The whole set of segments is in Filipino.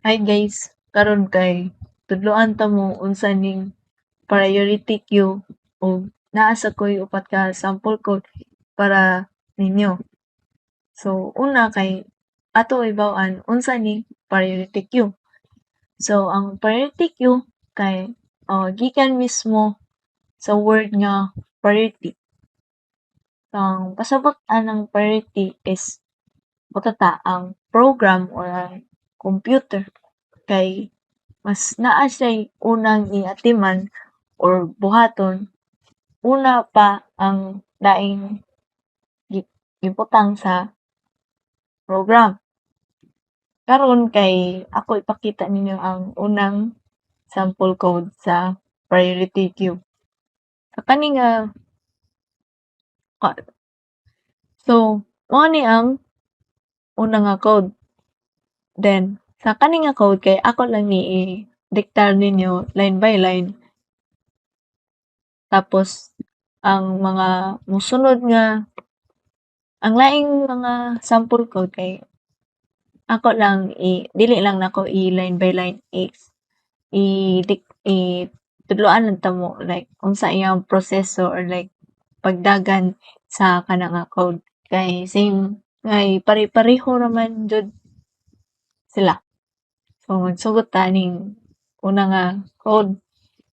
Hi guys, karon kay tudloan ta mo unsa ning priority queue ug naa sa koy upat ka sample code para ninyo. So una kay ato ibaw-an unsa ning priority queue. So ang priority queue kay gikan mismo sa word nga priority. Ang pasabot-an ng priority is butata ang program or ang computer kay mas naa siya'y unang iatiman or buhaton una pa ang laing gibutang sa program. Karon kay ako ipakita ninyo ang unang sample code sa priority queue. Sa kani nga so mao ni ang una nga code. Then sa kani nga code kay ako lang ni i-diktar ninyo line by line. Tapos ang mga mosunod nga ang laing mga sample code kay ako lang dili lang nako i-line by line tudloan lang ta mo like unsa iyang proseso or like pagdagan sa kana nga code kay same kay pare-pareho naman jud sila. So magsugod ta ning una nga code.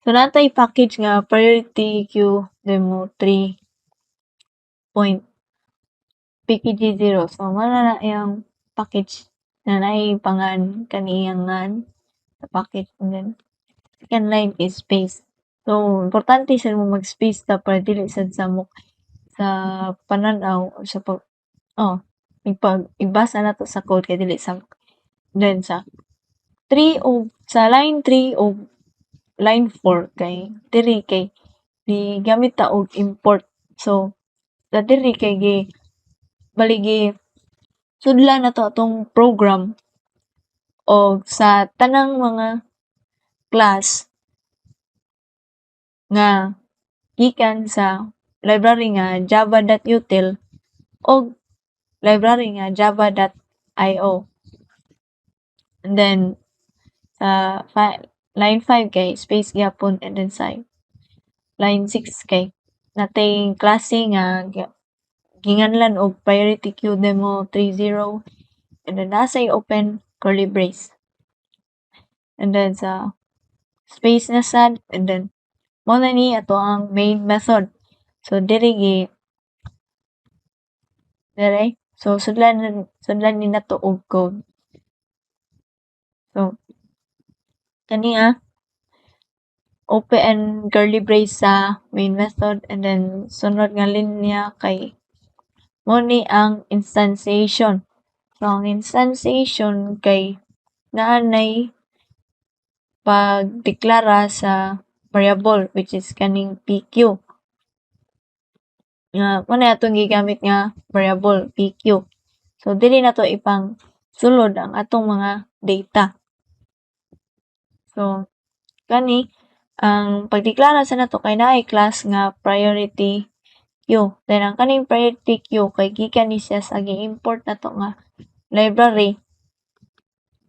So natay package nga priority queue demo 3.pkg0. So mao na iyang package na naay pangan kaniyangan sa package and then second line is space. So importante sad mo mag-space ta para dili sad sa sa panan-aw or sa igbasa nato sa code kay dili sa then sa 3 o sa line 3 o line 4 kay diri kay gamit ta og import. So sa diri kay bali sudlan nato atong program og sa tanang mga class nga gikan sa library nga java.util og library nga java.io. And then sa line 5 kay space gyapon and then sa line 6 kay natay klase nga ginganlan og priority queue demo 30 and then nasay open curly brace. And then sa space na sad and then mao na ni ato ang main method. So diri so sudlan ni nato og code. So kani open curly brace sa main method and then sunod nga linya kay mao ni ang instantiation. So ang instantiation kay naanay pagdeklara sa variable which is kaning PQ. Nga mao na atong gigamit nga variable PQ. So dili nato ipang sulod ang atong mga data. So kani ang pagdeklara sa nato kay naay class nga priority queue. Then ang kaning priority queue kay gikan ni siya sa gi-import nato nga library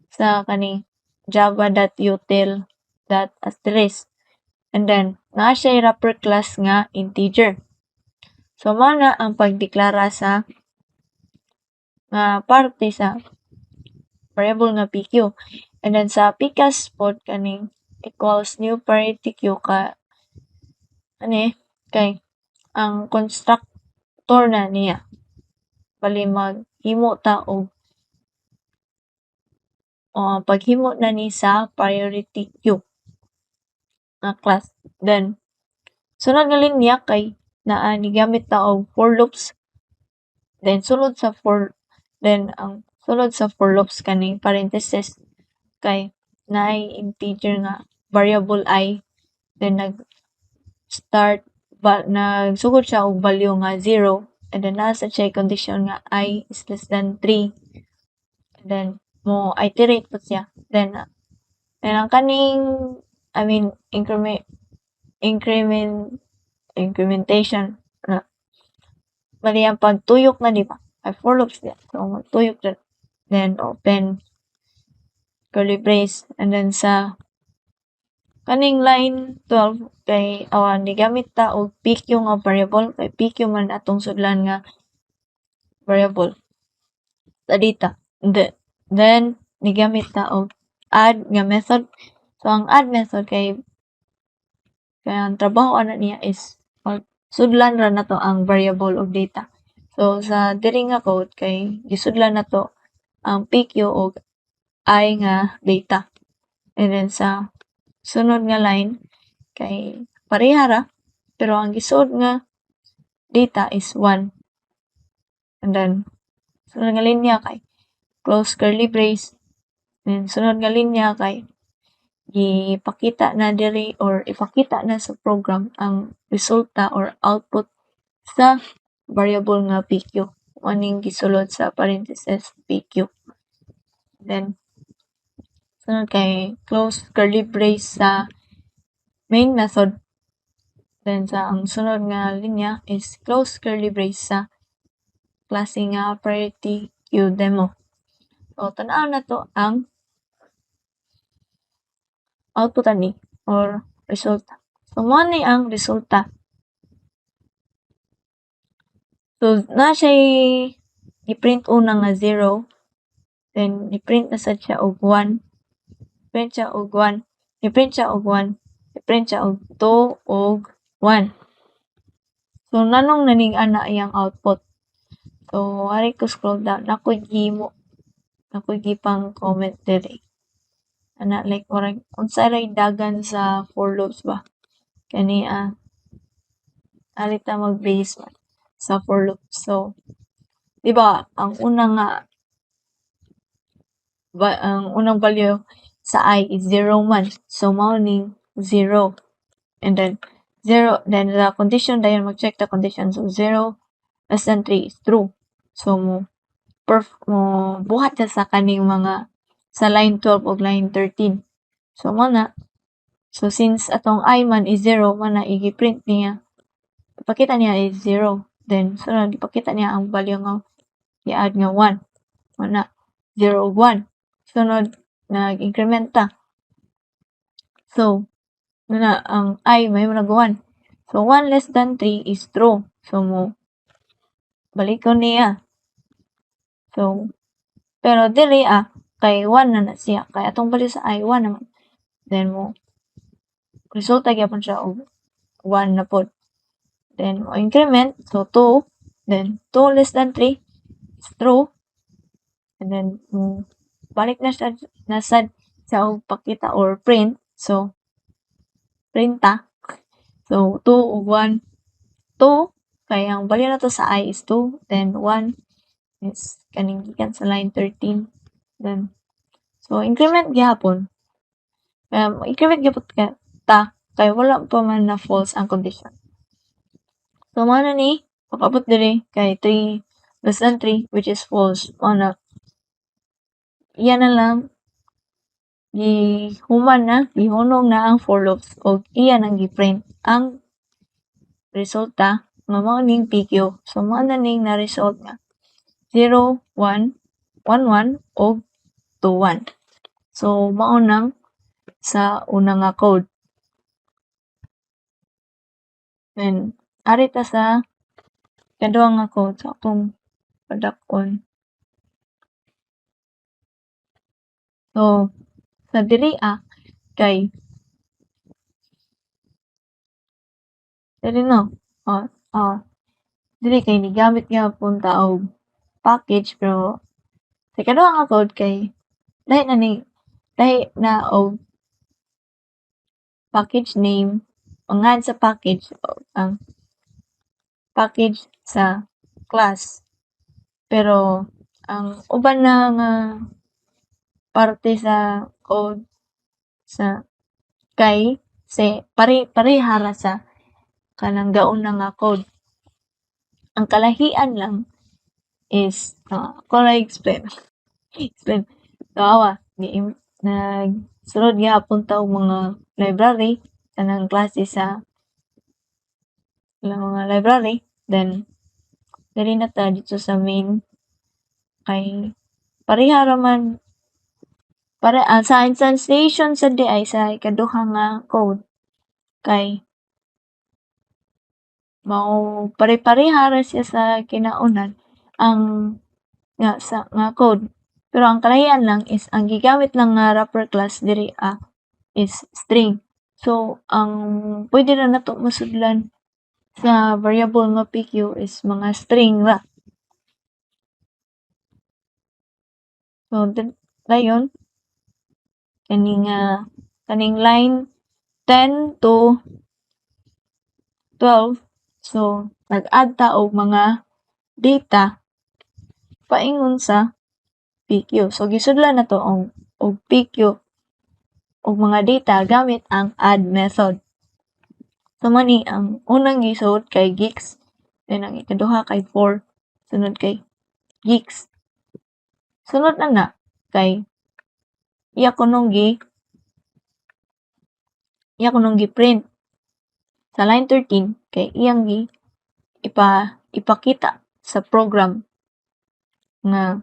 sa kaning java.util.asterisk. And then naa siya wrapper class nga integer. So mao na ang pagdeklara sa nga parte sa variable nga PQ. And then sa PCAS pod kaning equals new priority queue kay ang constructor na niya bali maghimo ta og paghimo na ni sa priority queue nga class. Then sunod nga linya kay naa ni gamit ta og for loops. Then ang sulod sa for loops kaning parenthesis kay naay integer nga variable I then nagsugod siya og value nga 0 and then naa sad siya condition nga I is less than 3 and then mo iterate po siya then ang kaning incrementation bali ang pagtuyok na di ba ay for loops diya so magtuyok na then open curly brace, and then sa kaning line 12 kay nigamit ta og PQ nga variable kay PQ man atong sudlan nga variable sa data. Then nigamit ta og add nga method. So ang add method kay ang trabaho ana niya is sudlan ra nato ang variable of data. So sa diri nga code kay gisudlan nato ang PQ og I nga data. And then sa sunod nga line kay pareha ra pero ang gisuod nga data is 1. And then sunod nga linya kay close curly brace. And sunod nga linya kay ipakita na diri or ipakita na sa program ang resulta or output sa variable nga PQ. Aning gisulod sa parentheses PQ. Then sunod kay close curly brace sa main method. Then sa ang sunod nga linya is close curly brace sa klase nga priority queue demo. So tan-aw na to ang output ani or resulta. So mo ni ang resulta. So na siya i-print una nga 0, then i-print na sad siya og 1, print siya og 1, i-print siya og 1, i-print siya og 2 og 1. So nanong naning ana iyang output. So ari ko scroll down nakoy gipang comment diri. Ana like murag unsa ray dagan sa for loops ba? Kani ari ta mag-base sa for loop. So di ba ang unang value sa I is 0 man. So mao ning 0. And then 0, then the condition dayon mag-check the condition. So 0 less than 3 is true. So mo buhat siya sa kaning mga sa line 12 ug line 13. So mo na. So since atong I man is 0, mo na i-print niya. Ipakita niya is 0. Then sunod ipakita niya ang value nga i-add nga 1. Mo na 0 ug 1. Sunod nag-increment ta. So na ang I may nag 1. So 1 less than 3 is true. So mo balikon niya. So pero dili kay 1 na siya kay atong value sa I 1 naman. Then mo resulta gyapon siya og 1 na pod. Then mo increment so 2, then 2 less than 3 is true. And then balik na siya nasad sa og pakita or print. So print ta. So 2 ug 1, 2 kay ang value nato sa I is 2, then 1 is kaning gikan sa line 13. Then so increment gyapon. Increment gyapon ta kay wala pa man na false ang condition. So mao na ni pag-abot diri kay 3 less than 3 which is false. Mao na iyan na lang gihunong na ang for loops og iyan ang gi-print ang resulta nga mao ning PQ. So mao na ning na result nga 0, 1, 1, 1 og 2, 1. So mao nang sa una nga code. Then ari ta sa kaduha nga code sa akong padak-on. So sa diri kay dili no. Dili kay nigamit gyapon ta og package pero sa ikaduha nga code kay lahi na og package name pangalan sa package ang package sa class. Pero ang uban na nga parte sa code sa kay pareha ra sa kanang gauna nga code. Ang kalahian lang is ako ra explain. So nagsulod gyapon ta og mga library kanang klase sa mga library. Then diri na ta dito sa main kay pareha ra man para sa translation sa di ay sa ikaduha nga code kay mao pare-pareha ra siya sa kinaunan ang nga code. Pero ang kalahian lang is ang gigamit lang nga wrapper class diri is string. So ang pwede ra nato masudlan sa variable nga PQ is mga string ra. So dayon kaning line 10 to 12 so nag-add ta og mga data paingon sa PQ. So gisudlan nato og PQ og mga data gamit ang add method. So mani ang unang gisud kay gigs, then ang ikaduha kay for, sunod kay gigs. Sunod na kay iya ko nung gi-print sa line 13 kay iyang ipakita sa program nga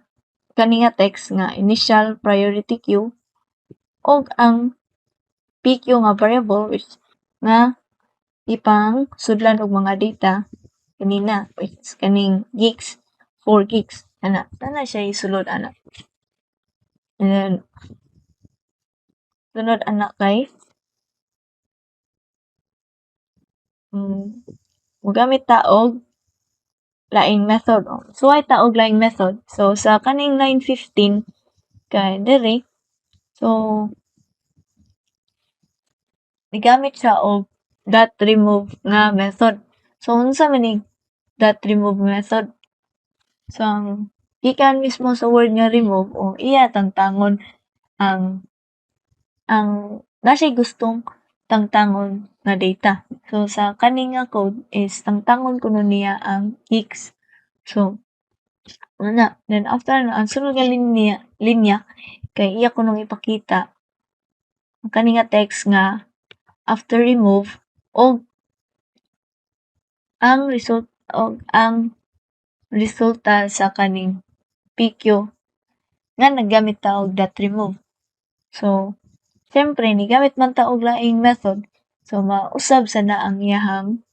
kani nga text nga initial priority queue og ang PQ nga variable which nga ipang sudlan og mga data kanina which is kaning gigs, 4 gigs ana siya isulod ana. And then sunod ana kay mogamit ta og laing method. Suway ta og laing method. So sa kaning line 15 kay diri so migamit siya og dot remove nga method. So unsa man ning dot remove method? So ang gikan mismo sa word nga remove o iya tangtangon ang na siya'y gustong tangtangon nga data. So sa kani nga code is tangtangon kuno niya ang gigs. So ana then after na ang sunod nga linya kay iya kunong ipakita ang kani nga text nga after remove og ang resulta sa kaning PQ nga naggamit ta og dot remove. So siyempre nigamit man ta og laing method so mausab sana ang iyahang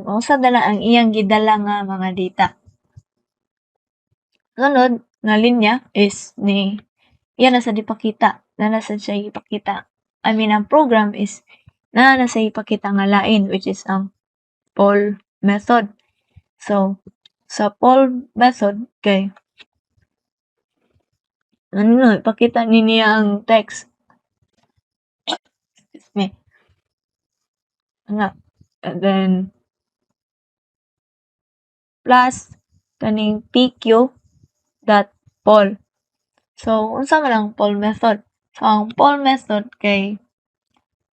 mausab na lang ang iyang gidala nga mga data. Sunod nga linya is iya na sad ipakita, na sad siya ipakita. I mean ang program is na siya ipakita nga lain which is ang poll method. So sa poll method kay ipakita ni niya ang text. Excuse me. And then plus kaning PQ dot poll. So unsa man ang poll method? So ang poll method kay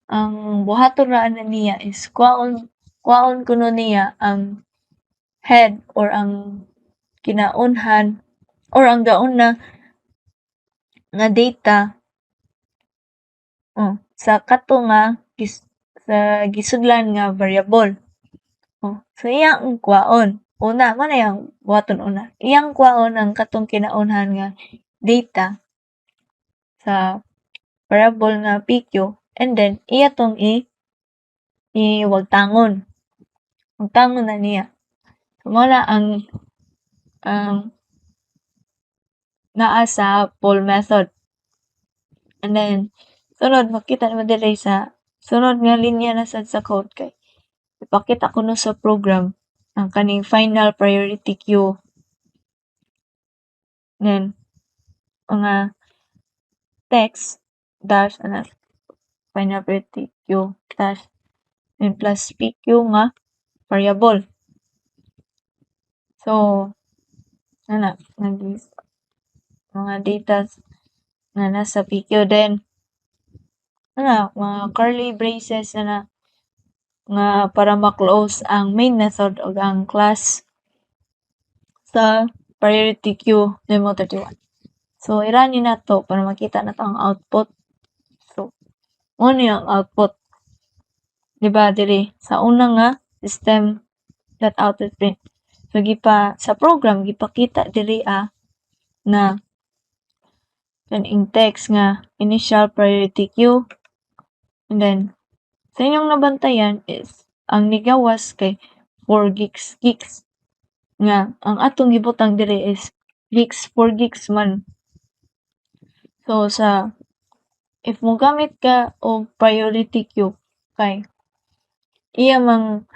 ang buhaton ra ana niya is kuhaon kuno niya ang head or ang kinaunhan or ang gauna nga data sa kato nga sa gisudlan nga variable. So iyang kuhaon. Una mo na yang buhaton una. Iyang kuhaon ang katong kinaunhan nga data sa variable nga PQ and then iya tong iwagtangon. Wagtangon na niya. So mao na ang naa sa poll method. And then sunod makita naman diri sa sunod nga linya na sad sa code kay ipakita kuno sa program ang kaning final priority queue. Then mga text dash final priority queue dash then plus PQ nga variable. So mga data nga nasa PQ then mga curly braces nga para ma-close ang main method ug ang class sa priority queue demo 31. So i-run nato para makita nato ang output. So mo ni ang output. Diba diri sa una nga system.out.print. So sa program gipakita diri na kaning text nga initial priority queue. And then sa inyong nabantayan is ang nigawas kay 4 gigs nga ang atong gibutang diri is 4 gigs man. So if mogamit ka og priority queue kay iya man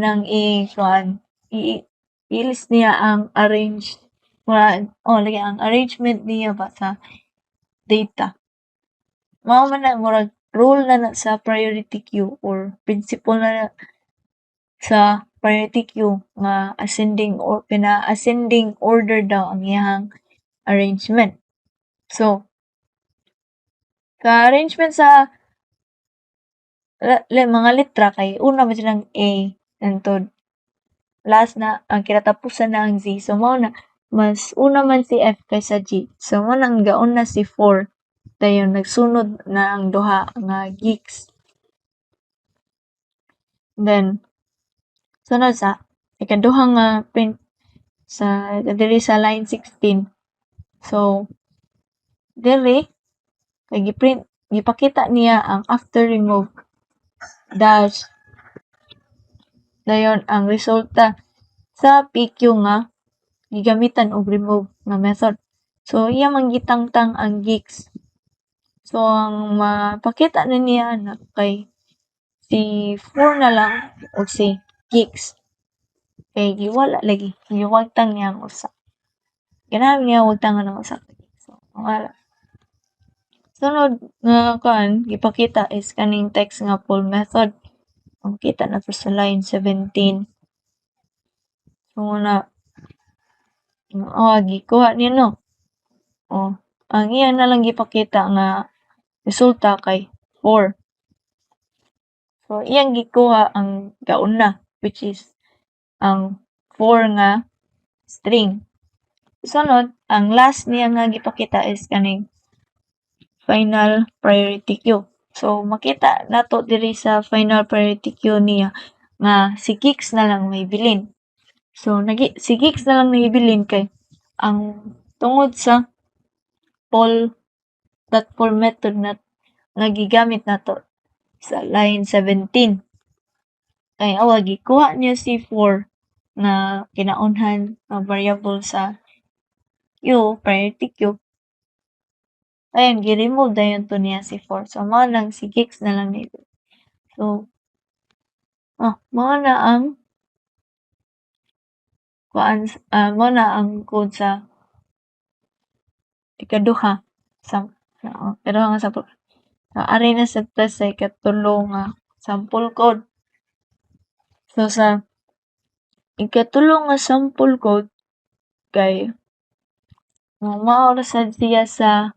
ang kuan i-list niya ang lagi ang arrangement niya ba sa data. Mao man na murag rule na sa priority queue or principle na sa priority queue nga ascending order daw ang iyang arrangement. So sa arrangement sa mga letra kay una man silang A hangtod last na ang kinatapusan na ang Z. So mao na mas una man si F kaysa G. So mao nang gaon na si 4 dayon nagsunod na ang duha nga gigs. Then sunod sa ikaduha nga print sa diri sa line 16. So diri kay gipakita niya ang after remove dash dayon ang resulta sa PQ nga gigamitan og remove nga method. So iya man gitangtang ang gigs. So ang mapakita na niya na kay si 4 na lang o si gigs. Kay giwala lagi giwagtang niya ang usa. Ganahan niya wagtangan ang usa. So wala. Sunod nga gipakita is kaning text nga pull method. Ang kita na to sa line 17. So na gikuha niya no. Ang iya na lang gipakita nga resulta kay 4. So iyang gikuha ang kauna which is ang 4 nga string. Sunod ang last niya nga gipakita is kaning final priority queue. So makita nato diri sa final priority queue niya nga si gigs na lang may bilin. So si gigs na lang may bilin kay ang tungod sa pull method na nga gigamit nato sa line 17. Kay gikuha niya si 4 na kinaunhan nga variable sa queue, priority queue. Ayan, gi-remove dayon to niya si 4. So mao nang si gigs na lang ni. So mao na ang mao na ang code sa ikaduha nga sample. Ari na sa ikatulo nga sample code. So sa ikatulo nga sample code kay mao ra sad siya sa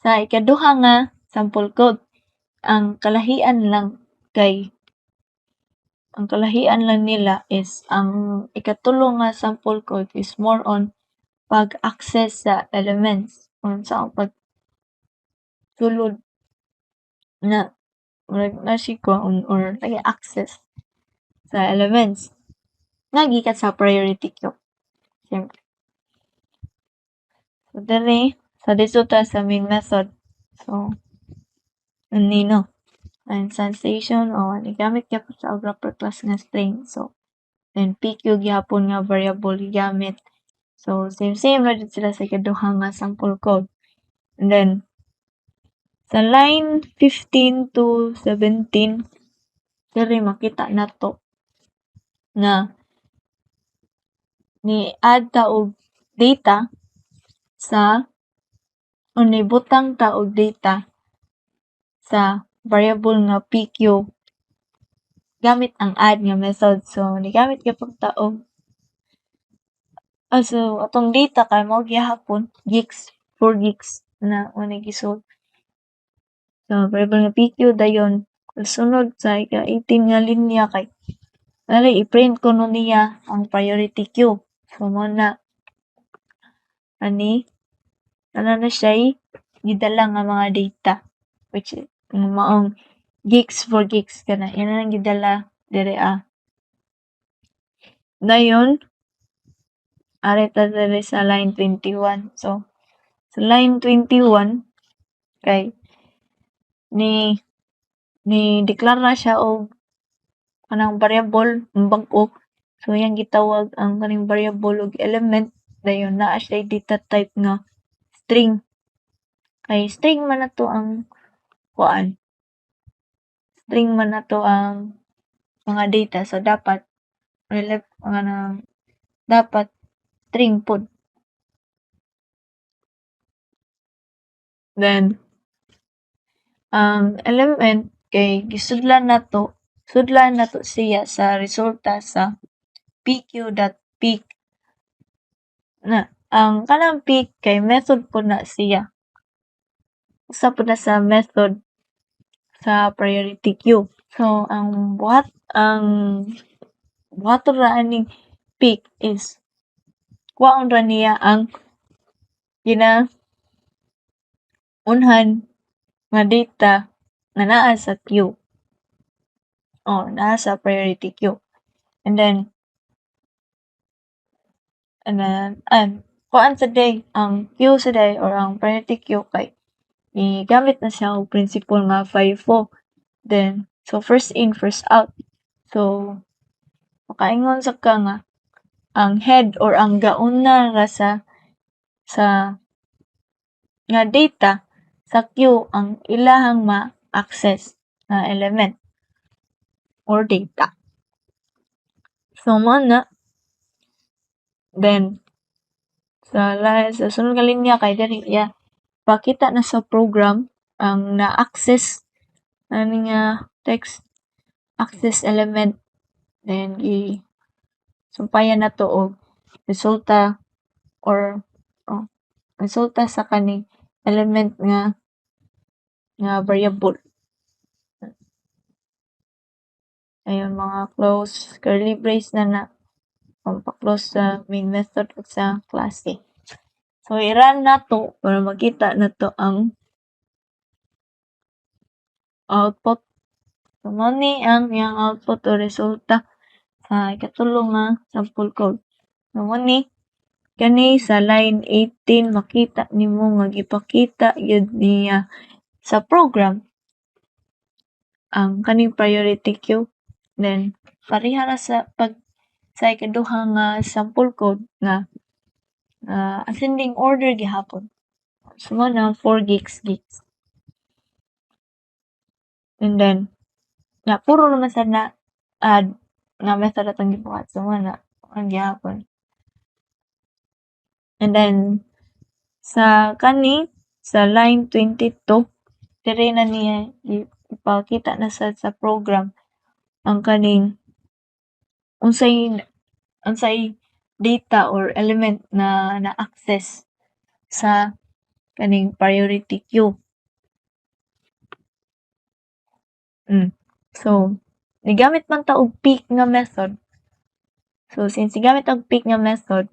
ikaduha nga sample code. Ang kalahian lang nila is ang ikatulo nga sample code is more on pag-access sa elements or sa pagsulod na or nag-access sa elements nga gikan sa priority queue. Siyempre. So diri sa resulta sa main method. So nino and sensation gamit gyapon sa upper class nga string. So then PQ gyapon nga variable gigamit. So same ra jud sila sa ikaduha nga sample code. And then sa line 15 to 17 diri makita nato nga ni add ta og data sa o nibutang ta og data sa variable nga PQ gamit ang add nga method. So nigamit gyapon ta og so atong data kay mao gyapon gigs 4 gigs na unay gisold. So variable nga PQ dayon sunod sa ika-18 nga linya kay i-print kuno niya ang priority queue. So mao na na siya gidala nga mga data which is maong gigs 4 gigs kana yan ang gidala dire Dayon Ari ta diri sa line 21. So, sa line 21 kay ni deklara siya og kanang variable bag-o. So, iyang gitawag ang kaning variable og element dayon naa siya'y data type nga string. Kay string man na to ang kuan, string man na to ang mga data. So, dapat dapat string pod. Then, ang element kay sudlan na to siya sa resulta sa pq.pic na ang kanang pic kay method po na siya. Usa po na sa method sa priority queue. So, ang buhaton ra aning pic is kuhaon ra niya ang unhan nga data nga naa sa queue. Naa sa priority queue. And then kuan sa day ang queue sa day or ang priority queue kay gamit na siya og principle nga FIFO. Then, so first in, first out. So, makaingon sa ka nga ang head or ang gauna ra sa nga data sa queue ang ilahang ma-access na element or data. So, mao na. Then, sa sunod nga linya kay diri pakita na sa program ang na-access ani nga text access element. Then, sumpayan na to og resulta or resulta sa kaning element nga variable. Ayun, mga close curly brace na pampa-close sa main method ug sa klase. So, i-run nato para makita nato ang output. So, mao ni ang iyang output o resulta sa ikatulo nga sample code. So, mao ni kani sa line 18 makita nimo nga gipakita gyud niya sa program ang kaning priority queue. Then, pareha ra sa ikaduha nga sample code nga ascending order gihapon. So, mao na 4 gigs. And then, puro naman sad na add nga method atong gibuhat. So, mao na ang gihapon. And then, sa line 22, diri na niya ipakita na sad sa program ang kaning unsay data or element na na-access sa kaning priority queue. So, nigamit man ta og pick nga method. So, since nigamit og pick nga method,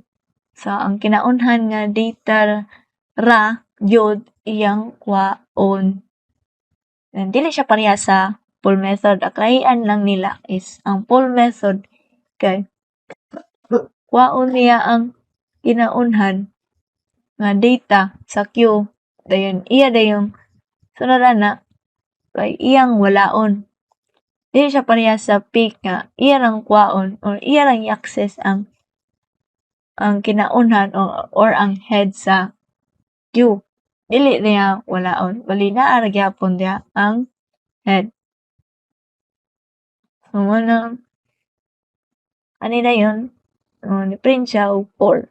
so ang kinaunhan nga data ra gyud iyang kwaon. And dili siya pareha sa full method. Akaian lang nila is ang full method kay kwaon niya ang kinaunhan nga data sa queue. Dayon dayong sunod ana kay iyang walaon. Dili siya pareha sa pick nga iya lang kwaon or iya lang i-access ang kinaunhan or ang head sa queue. Dili niya walaon. Bali naa ra gyapon diha ang head. So, mao na ani dayon ni-print siya og 4.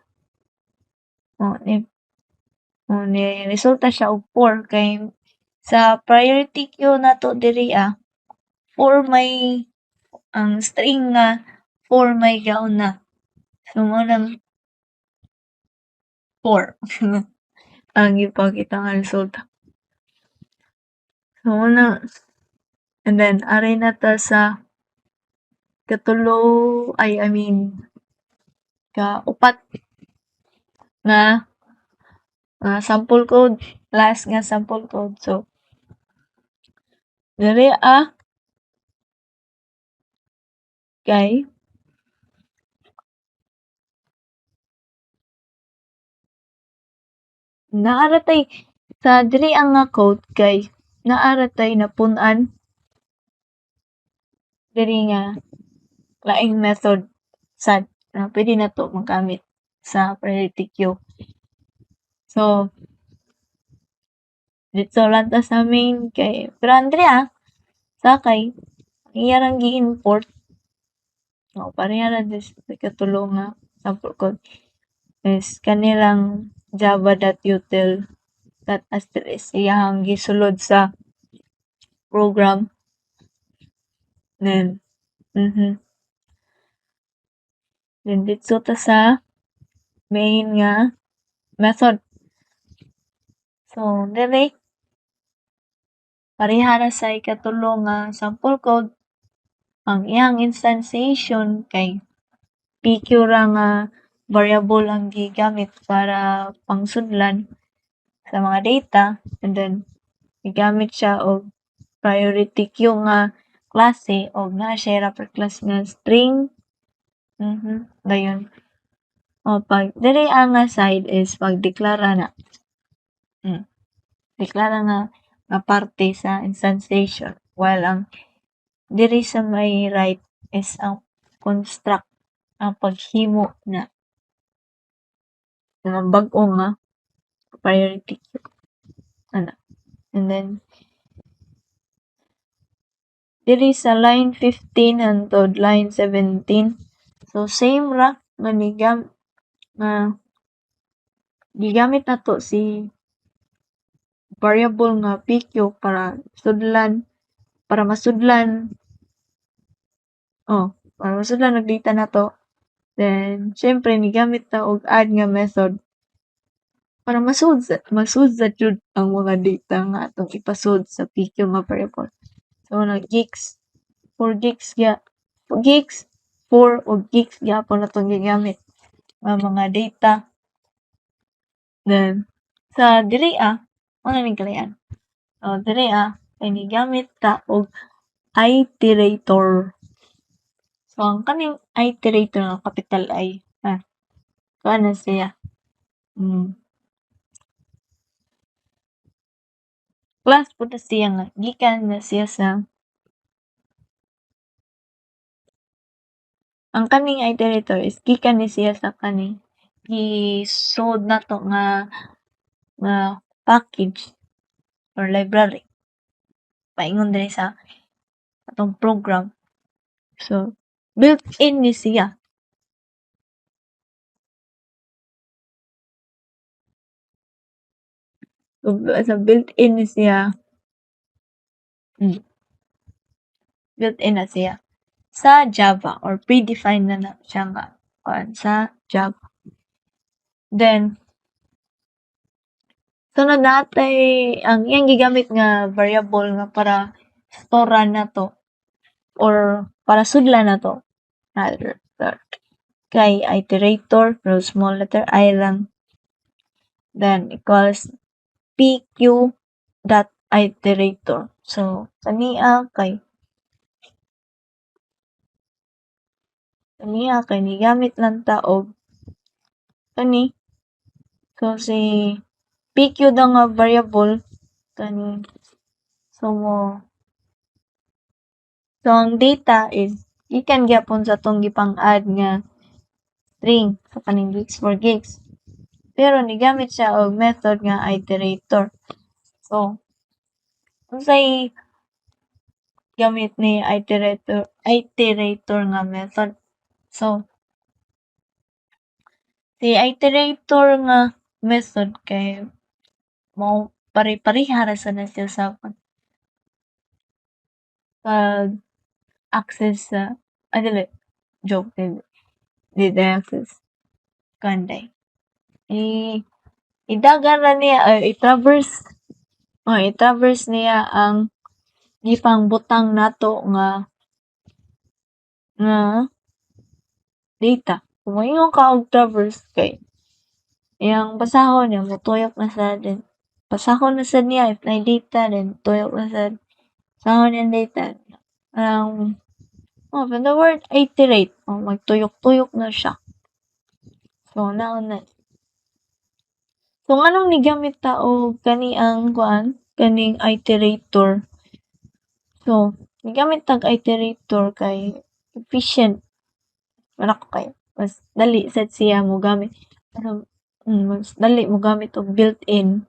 Ni resulta siya og 4 kay sa priority queue nato diri 4 may ang string nga 4 may gauna. So, mao nang 4 ang ipakita nga resulta. So, mao na. And then, ari na ta sa kaupat nga sample code. Last nga sample code. So, diri kay Naara tay sa diri ang nga quote kay naara tay napun-an diri nga laing method sad na puwede nato magamit sa priority queue. So, dito lang ta sa main kay pero ang diri, sakay ang iya rang gi-import pareha ra jud sa ikatulo nga sample code is kanilang java.util.asterisk iyahang gisulod sa program then then dito ta sa main nga method. So, diri pareha ra sa ikatulo nga sample code ang iyang instantiation kay PQ ra nga variable ang gigamit para pangsudlan sa mga data and then gigamit siya og priority queue nga klase og naa siya wrapper class nga string, dayon. Pag diri ang nga side is pagdeklara na, deklara nga parte sa instantiation while ang diri sa may right is ang construct ang paghimo na bag-o nga priority queue ana. And then diri sa line 15 hangtod line 17 so same ra nga nga gigamit nato si variable nga PQ para masudlan og data nato. Then siyempre nigamit ta og add nga method para masud sad jud ang mga data nga atong ipasud sa PQ nga variable. So gigs 4 gigs gyapon atong gigamit nga mga data. Then sa diri mao na ning kalayan. Diri kay nigamit ta og iterator. So ang kaning iterator nga capital I kuan na siya, class pud na siya nga gikan na siya sa ang kaning iterator is gikan ni siya sa kaning gisud nato nga package or library. Paingon diri sa atong program. So built-in ni siya. So built-in ni siya. Built-in na siya sa Java or predefined na siya nga kuan sa Java. Then sunod natay ang iyang gigamit nga variable nga para storan nato or para sudlan nato rather kay iterator pero small letter I lang. Then equals pq.iterator. So kaniya kay nigamit lang ta og kani. So si PQ daw nga variable kani so ang data is gikan gyapon sa atong gipang-add nga string sa kaning gigs for gigs. Pero nigamit siya og method nga iterator. So unsay gamit ni iterator nga method? So si iterator nga method kay mao pare-pareha ra sad na siya sa pag-access sa dili joke dili access kanday idagan ra niya i-traverse niya ang gipangbutang nato nga data. Kung moingon ka og traverse kay iyang basahon niya motuyok na sad then basahon na sad niya if naay data then tuyok na sad basahon niyang data. From the word iterate magtuyok-tuyok na siya. So naon na So nganong ni gamit ta og kani ang kuan, kaning iterator. So migamit tag iterator kay efficient man ako kay mas dali sad siya mogamit mas dali mogamit og built-in.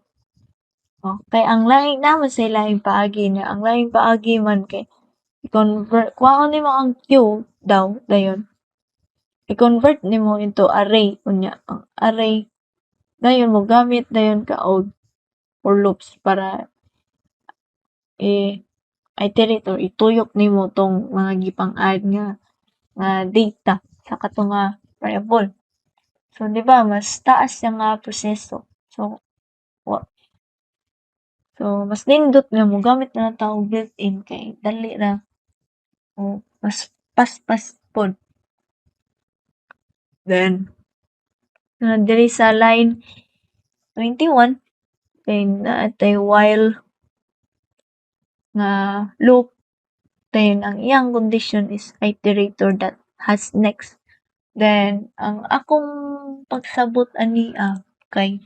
Oh, kay ang laing namon say laing paagi niya, ang laing paagi man kay kuhaon nimo ang queue daw dayon i-convert nimo into array unya ang array dayon mogamit dayon ka og for loops para iterate or ituyok nimo tong mga gipang-add nga data sa katong nga variable. So 'di ba mas taas siya nga proseso. So wa mas nindot nga mogamit na lang ta og built-in kay dali ra o mas paspas pod. Then diri sa line 21 kay naa tay while nga loop then ang iyang condition is iterator that has next. Then ang akong pagsabot ania kay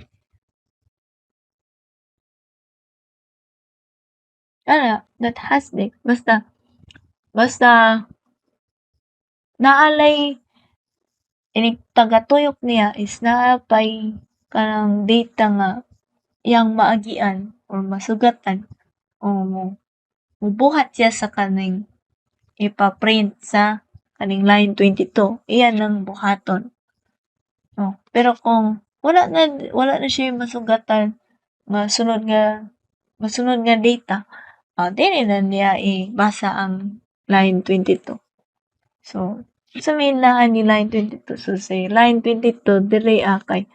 that has next basta naalay inig tagatuyok niya is naa pay kanang data nga iyang maagian or masugatan o mobuhat siya sa kaning ipa-print sa kaning line 22 iyan ang buhaton. Oh, pero kung wala na siya masugatan nga masunod nga data, dili na niya ibasa ang line 22. So, sa may naa ni line 22, so say line 22 diri kay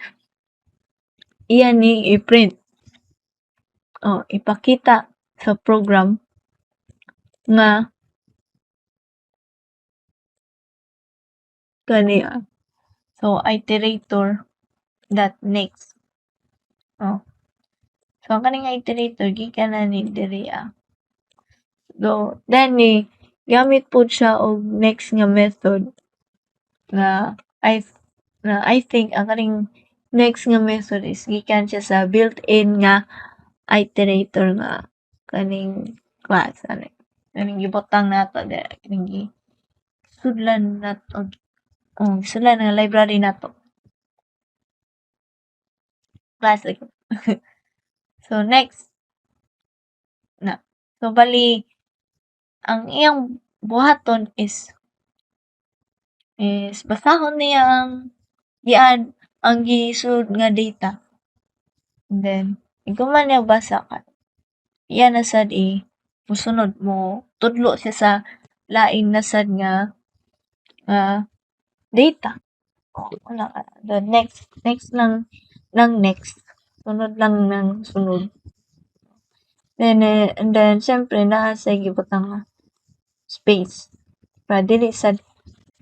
iya ni i-print. Ipakita sa program nga kani so iterator dot next. So ang kaning iterator gikan na ni diri so then ni gamit pud siya og next nga method na I think ang kaning next nga method is gikan siya sa built-in nga iterator nga kaning class ani kaning gibutang nato kaning sudlan nato sudlan nga library nato. Class so next na so bali ang iyang buhaton is basahon niya ang ang gisud nga data. And then iguman niya basa ka iya na sad mosunod mo tudlo siya sa lain na sad nga data. Wala the next lang ng next sunod lang ng sunod. Then and then siyempre naa say gibutang nga space para dili sad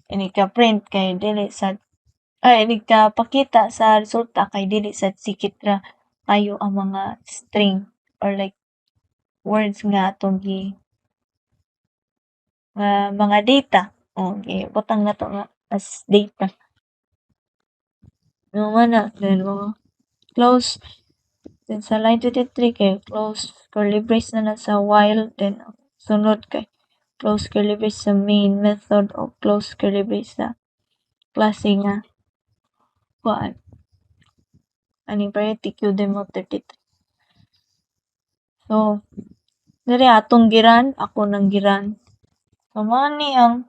inig ka-print kay dili sad inig ka pakita sa resulta kay dili sad sikit ra kayo ang mga string or like words nga atong mga data gibutang nato nga as data. Ana then close then sa line 23 kay close curly brace na lang sa while then sunod kay close curly brace sa main method o close curly brace sa klase nga kuan aning priority queue demo 33. So diri atong giran ako nang giran. So mao ni ang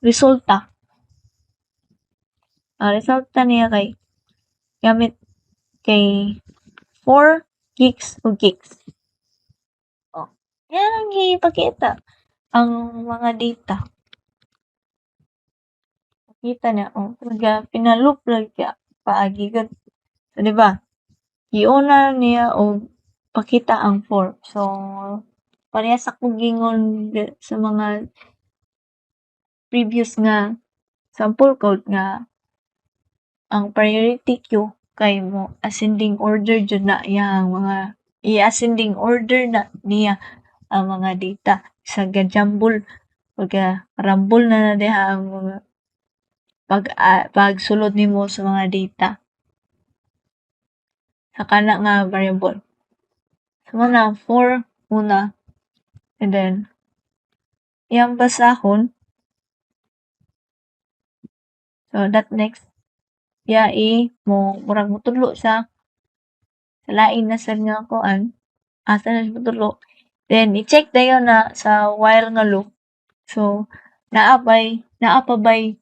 resulta. Ang resulta niya kay gamit kay 4 gigs o gigs. Yan ang ipakita ang mga data. Kita niya pagka pinaloop lang siya paagi gud. So, di ba? Giuna niya og pakita ang 4. So parehas akong gingon sa mga previous nga sample code nga ang priority queue kay mo ascending order jud na iyang mga i-ascending order na niya ang mga data sa ga-jumble pagka rumble na diha ang mga pagsulod nimo sa mga data sa kana nga variable. So muna 4 muna and then iyang basahon. So that next mo murag motudlo siya sa lain na sad nga kuan, asa na siya motudlo. Then i-check dayon na sa while nga loop. So naa pa bay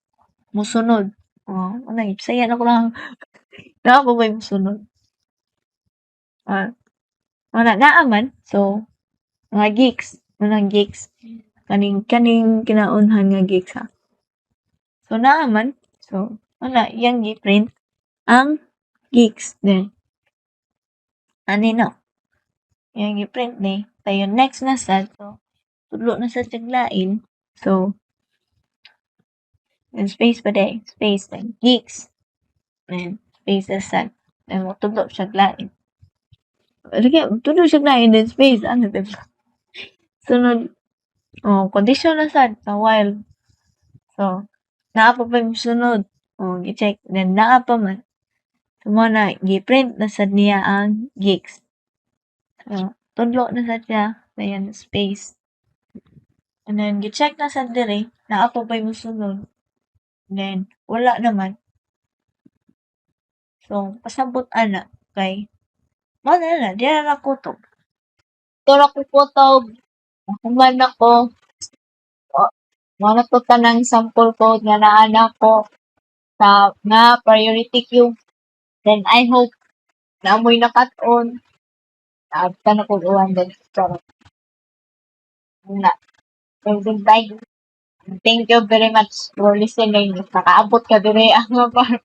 mosunod? Ano Bisaya na ko lang. Naa pa bay mosunod? Naa man. So mga gigs, unang gigs. Kaning kinaunhan nga gigs ha. So naa man. So iyang gi-print ang gigs then ani no. Iyang gi-print ni. Dayon next na sad. So tudlo na sad tiyang lain. So and space pa day. Space then gigs. Then space na sad. Then mo tudlo siya lain. Sige, tudlo siya lain then space. Ano diba? Sunod, condition na sad sa while. So, naa pa ba yung sunod? I-check. Then, naa pa man. So, mo na, gi-print na sad niya ang gigs. So, tudlo na sad siya. Ayan, space. And then, gi-check na sad dire. Naa pa ba yung sunod? And then, wala naman. So, pasabot ana. Kay, mo na, di na nakutob. Ito na kukutob. Nakuman ako. Mga to tanang sample code nga naana ko sa nga priority queue. Then I hope na amoy nakat-on. Naabta na kong uwan din. Charot. Na. Thank you very much for listening. Nakaabot ka dire ang mga